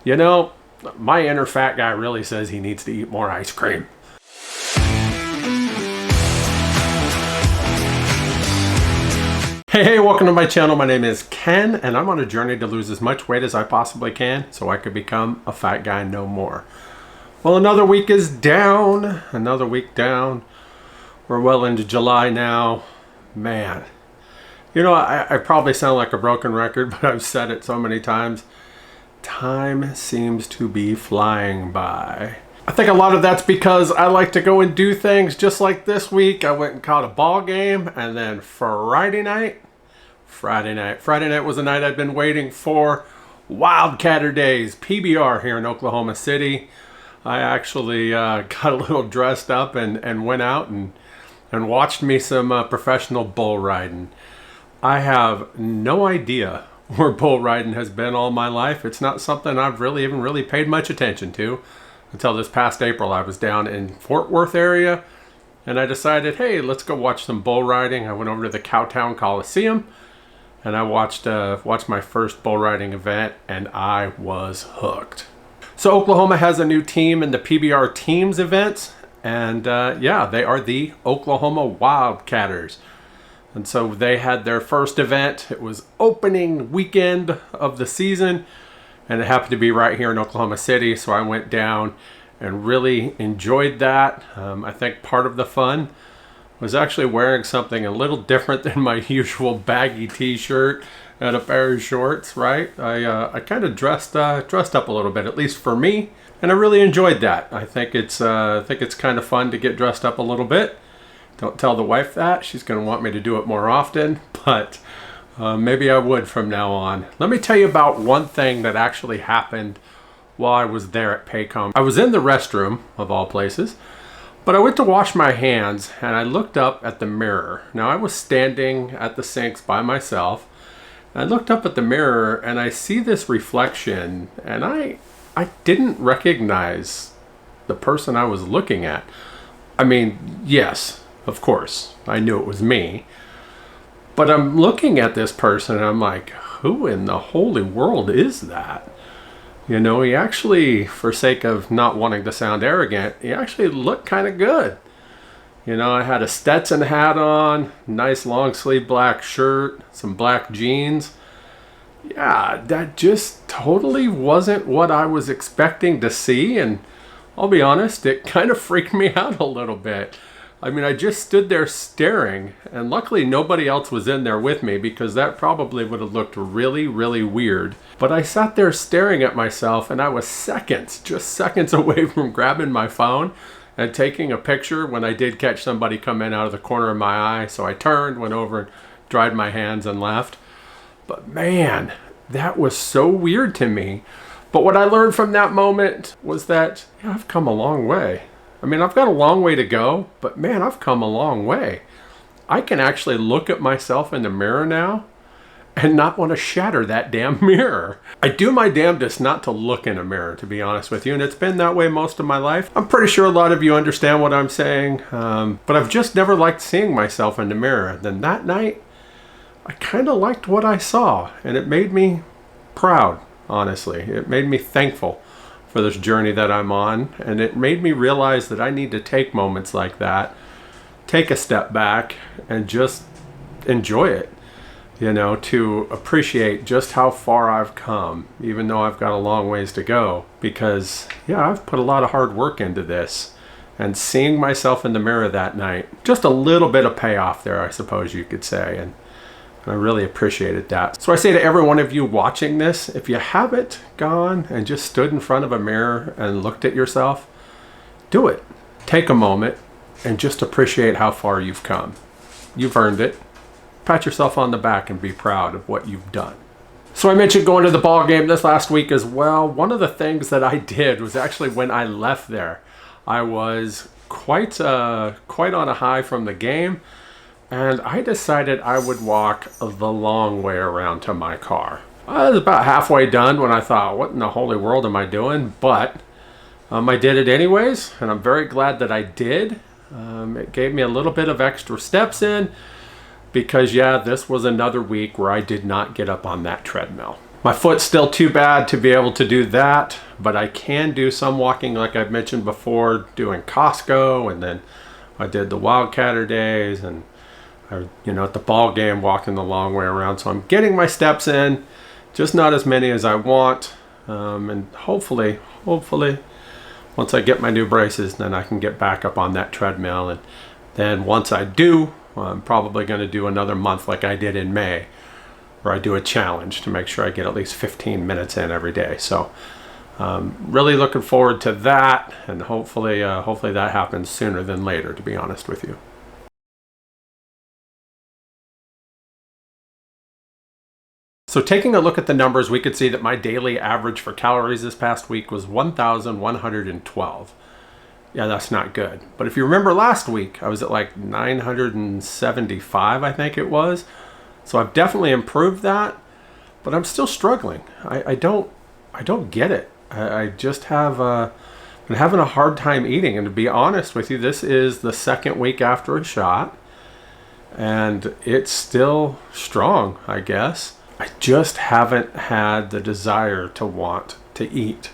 You know, my inner fat guy really says he needs to eat more ice cream. Hey, welcome to my channel. My name is Ken, and I'm on a journey to lose as much weight as I possibly can so I could become a fat guy no more. Well, another week is down. Another week down. We're well into July now. Man. You know, I probably sound like a broken record, but I've said it so many times. Time seems to be flying by. I think a lot of that's because I like to go and do things just like this week. I went and caught a ball game, and then Friday night was a night I'd been waiting for. Wildcatter Days, PBR here in Oklahoma City. I actually got a little dressed up and went out and watched me some professional bull riding. I have no idea where bull riding has been all my life. It's not something I've really paid much attention to until this past April. I was down in Fort Worth area and I decided, hey, let's go watch some bull riding. I went over to the Cowtown Coliseum and I watched my first bull riding event, and I was hooked. So Oklahoma has a new team in the PBR Teams events, and yeah, they are the Oklahoma Wildcatters. And so they had their first event. It was opening weekend of the season, and it happened to be right here in Oklahoma City. So I went down and really enjoyed that. I think part of the fun was actually wearing something a little different than my usual baggy t-shirt and a pair of shorts, right? I kind of dressed up a little bit, at least for me, and I really enjoyed that. I think it's kind of fun to get dressed up a little bit. Don't tell the wife that. She's going to want me to do it more often, but maybe I would from now on. Let me tell you about one thing that actually happened while I was there at Paycom. I was in the restroom, of all places, but I went to wash my hands and I looked up at the mirror. Now, I was standing at the sinks by myself. I looked up at the mirror and I see this reflection, and I didn't recognize the person I was looking at. I mean, yes, of course, I knew it was me. But I'm looking at this person and I'm like, who in the holy world is that? You know, he actually, for sake of not wanting to sound arrogant, he actually looked kind of good. You know, I had a Stetson hat on, nice long sleeve black shirt, some black jeans. Yeah, that just totally wasn't what I was expecting to see, and I'll be honest, it kind of freaked me out a little bit. I mean, I just stood there staring, and luckily nobody else was in there with me because that probably would have looked really weird. But I sat there staring at myself, and I was just seconds away from grabbing my phone and taking a picture when I did catch somebody come in out of the corner of my eye. So I turned, went over and dried my hands and left. But man, that was so weird to me. But what I learned from that moment was that, yeah, I've come a long way. I mean, I've got a long way to go, but man, I've come a long way. I can actually look at myself in the mirror now and not want to shatter that damn mirror. I do my damnedest not to look in a mirror, to be honest with you, and it's been that way most of my life. I'm pretty sure a lot of you understand what I'm saying, but I've just never liked seeing myself in the mirror. Then that night, I kind of liked what I saw, and it made me proud, honestly. It made me thankful for this journey that I'm on, and it made me realize that I need to take moments like that, take a step back, and just enjoy it. You know, to appreciate just how far I've come, even though I've got a long ways to go. Because, yeah, I've put a lot of hard work into this. And seeing myself in the mirror that night, just a little bit of payoff there, I suppose you could say. And I really appreciated that. So I say to every one of you watching this, if you haven't gone and just stood in front of a mirror and looked at yourself, do it. Take a moment and just appreciate how far you've come. You've earned it. Pat yourself on the back and be proud of what you've done. So I mentioned going to the ball game this last week as well. One of the things that I did was actually when I left there, I was quite on a high from the game, and I decided I would walk the long way around to my car. I was about halfway done when I thought, what in the holy world am I doing? But I did it anyways, and I'm very glad that I did. It gave me a little bit of extra steps in, because yeah, this was another week where I did not get up on that treadmill. My foot's still too bad to be able to do that, but I can do some walking like I've mentioned before, doing Costco, and then I did the Wildcatter days, and I, at the ball game, walking the long way around. So I'm getting my steps in, just not as many as I want. And hopefully, once I get my new braces, then I can get back up on that treadmill. And then once I do, I'm probably going to do another month like I did in May, where I do a challenge to make sure I get at least 15 minutes in every day. So really looking forward to that, and hopefully that happens sooner than later, to be honest with you. So taking a look at the numbers, we could see that my daily average for calories this past week was 1,112. Yeah, that's not good. But if you remember last week, I was at like 975, I think it was. So I've definitely improved that, but I'm still struggling. I don't get it. I just have been having a hard time eating. And to be honest with you, this is the second week after a shot, and it's still strong, I guess. I just haven't had the desire to want to eat.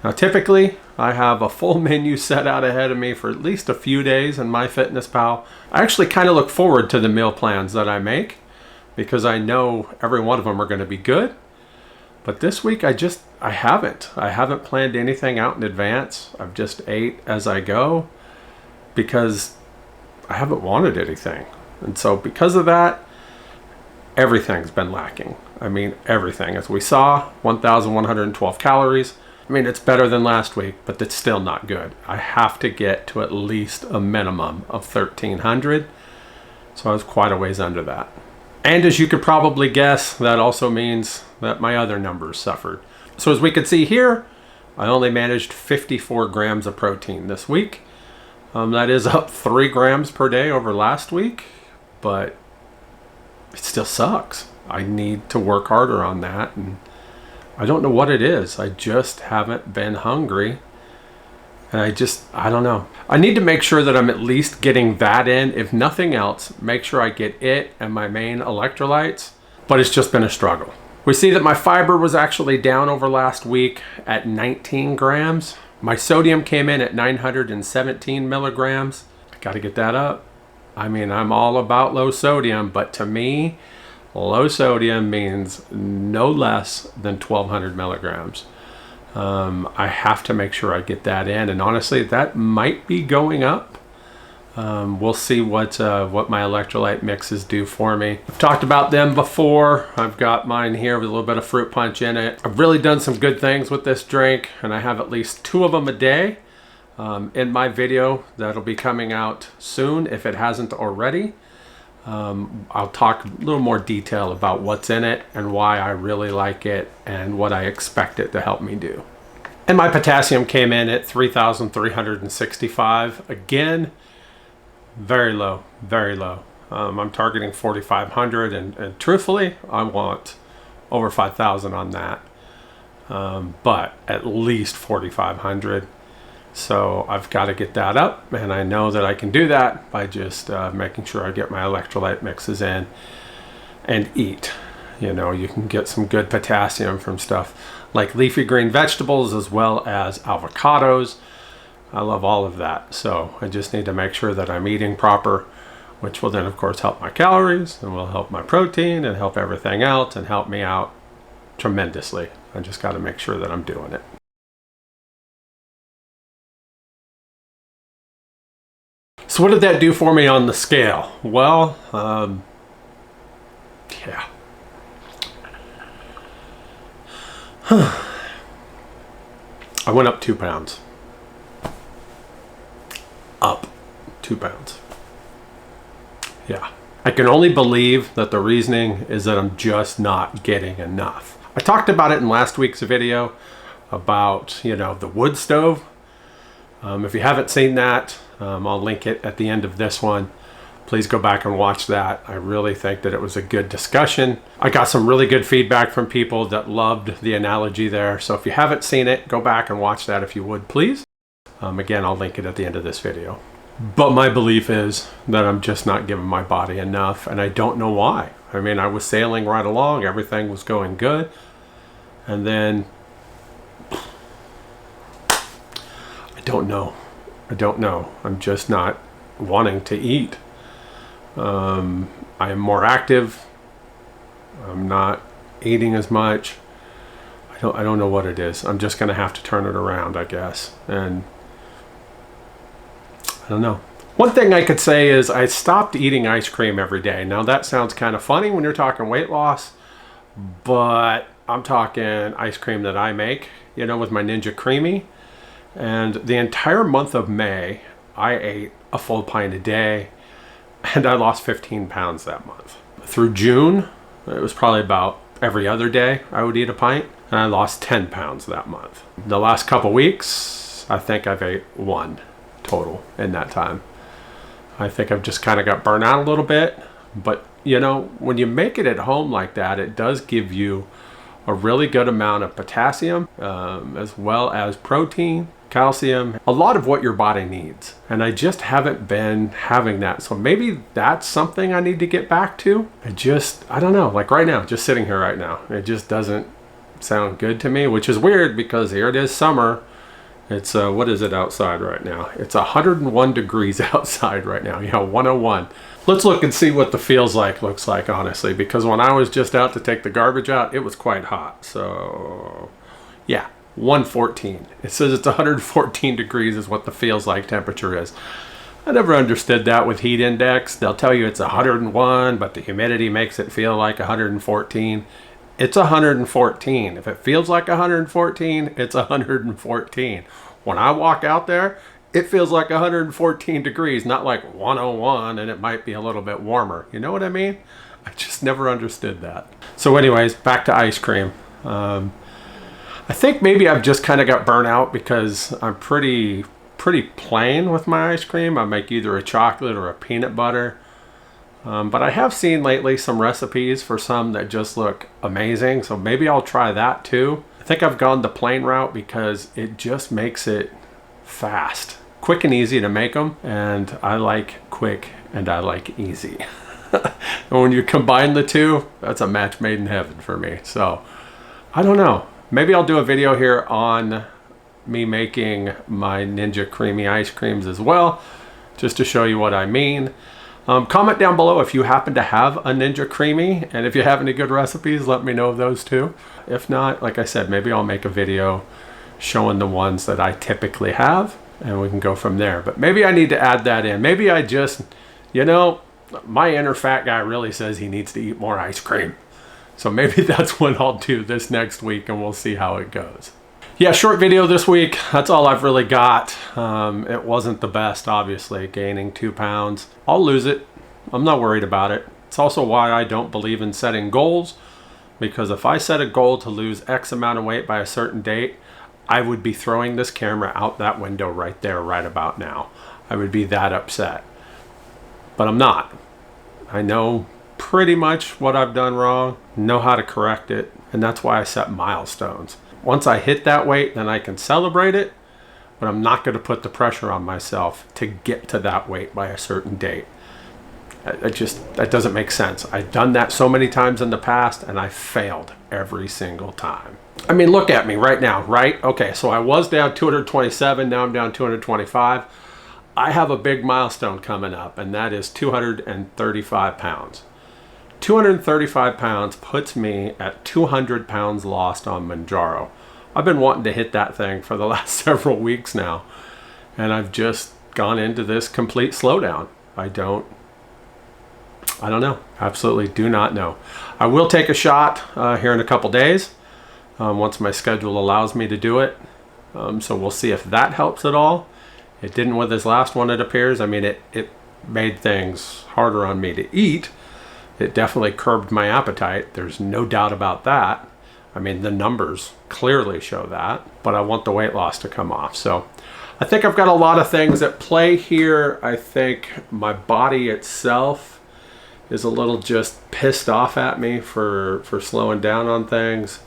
Now, typically, I have a full menu set out ahead of me for at least a few days in MyFitnessPal. I actually kind of look forward to the meal plans that I make, because I know every one of them are going to be good. But this week, I haven't planned anything out in advance. I've just ate as I go because I haven't wanted anything. And so because of that, everything's been lacking. I mean, everything. As we saw, 1,112 calories. I mean, it's better than last week, but it's still not good. I have to get to at least a minimum of 1,300. So I was quite a ways under that. And as you could probably guess, that also means that my other numbers suffered. So as we can see here, I only managed 54 grams of protein this week. That is up 3 grams per day over last week, but it still sucks. I need to work harder on that, and I don't know what it is. I just haven't been hungry. And I don't know. I need to make sure that I'm at least getting that in. If nothing else, make sure I get it and my main electrolytes. But it's just been a struggle. We see that my fiber was actually down over last week at 19 grams. My sodium came in at 917 milligrams. I got to get that up. I mean, I'm all about low sodium, but to me, low sodium means no less than 1,200 milligrams. I have to make sure I get that in, and honestly, that might be going up. We'll see what my electrolyte mixes do for me. I've talked about them before. I've got mine here with a little bit of fruit punch in it. I've really done some good things with this drink, and I have at least 2 of them a day. In my video that'll be coming out soon, if it hasn't already, I'll talk a little more detail about what's in it and why I really like it and what I expect it to help me do. And my potassium came in at 3,365. Again, very low, very low. I'm targeting 4,500, and truthfully, I want over 5,000 on that, but at least 4,500. So I've got to get that up, and I know that I can do that by just making sure I get my electrolyte mixes in and eat. You can get some good potassium from stuff like leafy green vegetables as well as avocados. I love all of that. So I just need to make sure that I'm eating proper, which will then of course help my calories and will help my protein and help everything else and help me out tremendously. I just got to make sure that I'm doing it. So what did that do for me on the scale? Well, yeah. I went up 2 pounds. Up 2 pounds. Yeah. I can only believe that the reasoning is that I'm just not getting enough. I talked about it in last week's video about, the wood stove. If you haven't seen that, I'll link it at the end of this one. Please go back and watch that. I really think that it was a good discussion. I got some really good feedback from people that loved the analogy there. So if you haven't seen it, go back and watch that if you would, please. Again, I'll link it at the end of this video. But my belief is that I'm just not giving my body enough, and I don't know why. I mean, I was sailing right along. Everything was going good. And then I don't know. I'm just not wanting to eat. I am more active. I'm not eating as much. I don't know what it is. I'm just going to have to turn it around, I guess. And I don't know. One thing I could say is I stopped eating ice cream every day. Now that sounds kind of funny when you're talking weight loss, but I'm talking ice cream that I make, you know, with my Ninja Creamy. And the entire month of May, I ate a full pint a day, and I lost 15 pounds that month. Through June, it was probably about every other day I would eat a pint, and I lost 10 pounds that month. The last couple weeks, I think I've ate one total in that time. I think I've just kind of got burnt out a little bit, but you know, when you make it at home like that, it does give you a really good amount of potassium, as well as protein, calcium, a lot of what your body needs. And I just haven't been having that. So maybe that's something I need to get back to. I don't know, like right now, just sitting here right now, it just doesn't sound good to me, which is weird because here it is summer. It's, what is it outside right now? It's 101 degrees outside right now, 101. Let's look and see what the feels like looks like, honestly, because when I was just out to take the garbage out, it was quite hot. So yeah, 114. It says it's 114 degrees is what the feels like temperature is. I never understood that with heat index. They'll tell you it's 101, but the humidity makes it feel like 114. It's 114. If it feels like 114, it's 114. When I walk out there, it feels like 114 degrees, not like 101, and it might be a little bit warmer. You know what I mean? I just never understood that. So anyways, back to ice cream. I think maybe I've just kind of got burnt out because I'm pretty plain with my ice cream. I make either a chocolate or a peanut butter. But I have seen lately some recipes for some that just look amazing. So maybe I'll try that too. I think I've gone the plain route because it just makes it fast. Quick and easy to make them. And I like quick and I like easy. And when you combine the two, that's a match made in heaven for me. So I don't know. Maybe I'll do a video here on me making my Ninja Creamy ice creams as well, just to show you what I mean. Comment down below if you happen to have a Ninja Creamy, and if you have any good recipes, let me know of those too. If not, like I said, maybe I'll make a video showing the ones that I typically have, and we can go from there. But maybe I need to add that in. Maybe I just, my inner fat guy really says he needs to eat more ice cream. So maybe that's what I'll do this next week, and we'll see how it goes. Yeah, short video this week. That's all I've really got. It wasn't the best, obviously, gaining 2 pounds. I'll lose it. I'm not worried about it. It's also why I don't believe in setting goals, because if I set a goal to lose X amount of weight by a certain date, I would be throwing this camera out that window right there, right about now. I would be that upset. But I'm not. I know pretty much what I've done wrong, know how to correct it, and that's why I set milestones. Once I hit that weight, then I can celebrate it, but I'm not going to put the pressure on myself to get to that weight by a certain date. That doesn't make sense. I've done that so many times in the past, and I failed every single time. I mean, look at me right now, right? Okay, so I was down 227, now I'm down 225. I have a big milestone coming up, and that is 235 pounds. 235 pounds puts me at 200 pounds lost on Mounjaro. I've been wanting to hit that thing for the last several weeks now, and I've just gone into this complete slowdown. I don't know. Absolutely do not know. I will take a shot here in a couple days once my schedule allows me to do it. So we'll see if that helps at all. It didn't with this last one, it appears. I mean, it made things harder on me to eat. It definitely curbed my appetite. There's no doubt about that. I mean, the numbers clearly show that, but I want the weight loss to come off. So I think I've got a lot of things at play here. I think my body itself is a little just pissed off at me for slowing down on things.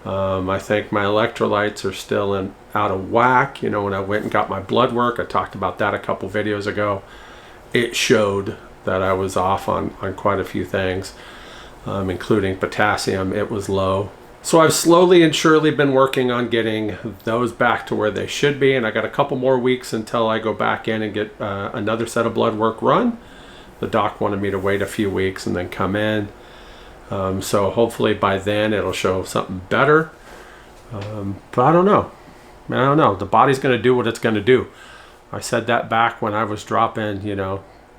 I think my electrolytes are still out of whack. When I went and got my blood work, I talked about that a couple videos ago. It showed that I was off on quite a few things, including potassium. It was low. So I've slowly and surely been working on getting those back to where they should be, and I got a couple more weeks until I go back in and get another set of blood work run. The doc wanted me to wait a few weeks and then come in. So hopefully by then it'll show something better. But I don't know. The body's going to do what it's going to do. I said that back when I was dropping,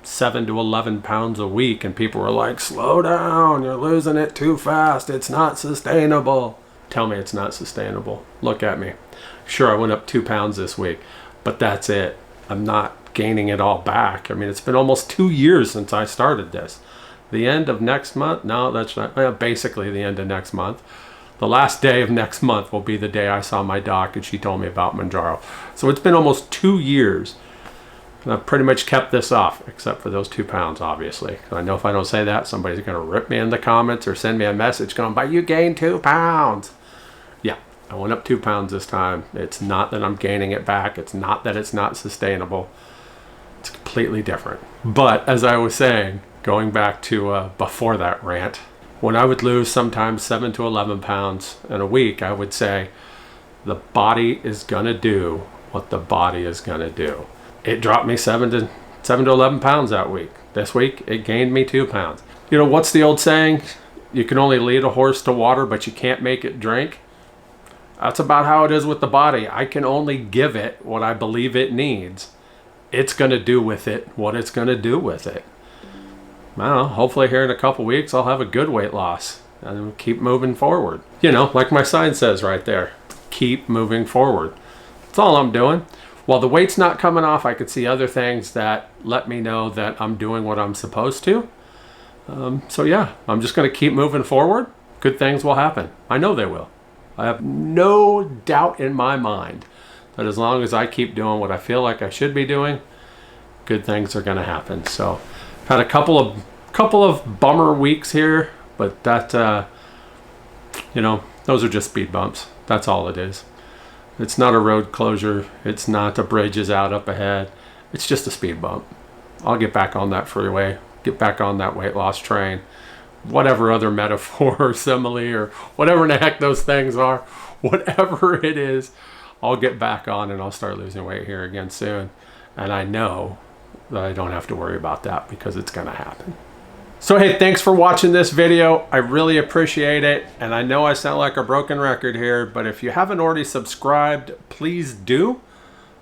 7 to 11 pounds a week, and people were like, slow down, you're losing it too fast, it's not sustainable. Tell me it's not sustainable. Look at me. Sure, I went up 2 pounds this week, but that's it. I'm not gaining it all back. I mean, it's been almost 2 years since I started this. The end of next month? No, that's not, basically the end of next month. The last day of next month will be the day I saw my doc and she told me about Mounjaro. So it's been almost 2 years. And I've pretty much kept this off, except for those 2 pounds, obviously. I know if I don't say that, somebody's going to rip me in the comments or send me a message going, but you gained 2 pounds. Yeah, I went up 2 pounds this time. It's not that I'm gaining it back. It's not that it's not sustainable. It's completely different. But as I was saying, going back to before that rant, when I would lose sometimes 7 to 11 pounds in a week, I would say, the body is going to do what the body is going to do. It dropped me 7 to 11 pounds that week. This week, it gained me 2 pounds. What's the old saying? You can only lead a horse to water, but you can't make it drink. That's about how it is with the body. I can only give it what I believe it needs. It's going to do with it what it's going to do with it. I don't know, hopefully here in a couple weeks, I'll have a good weight loss and keep moving forward. Like my sign says right there, keep moving forward. That's all I'm doing. While the weight's not coming off, I could see other things that let me know that I'm doing what I'm supposed to. So yeah, I'm just going to keep moving forward. Good things will happen. I know they will. I have no doubt in my mind that as long as I keep doing what I feel like I should be doing, good things are going to happen. So had a couple of bummer weeks here, but that, those are just speed bumps. That's all it is. It's not a road closure. It's not a bridge is out up ahead. It's just a speed bump. I'll get back on that freeway, get back on that weight loss train, whatever other metaphor or simile or whatever the heck those things are, whatever it is, I'll get back on and I'll start losing weight here again soon. And I know that I don't have to worry about that because it's going to happen. So hey, thanks for watching this video. I really appreciate it. And I know I sound like a broken record here, but if you haven't already subscribed, please do.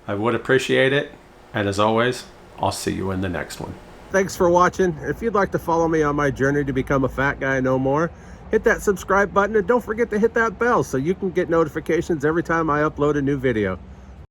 I would appreciate it. And as always, I'll see you in the next one. Thanks for watching. If you'd like to follow me on my journey to become a fat guy no more, hit that subscribe button and don't forget to hit that bell so you can get notifications every time I upload a new video.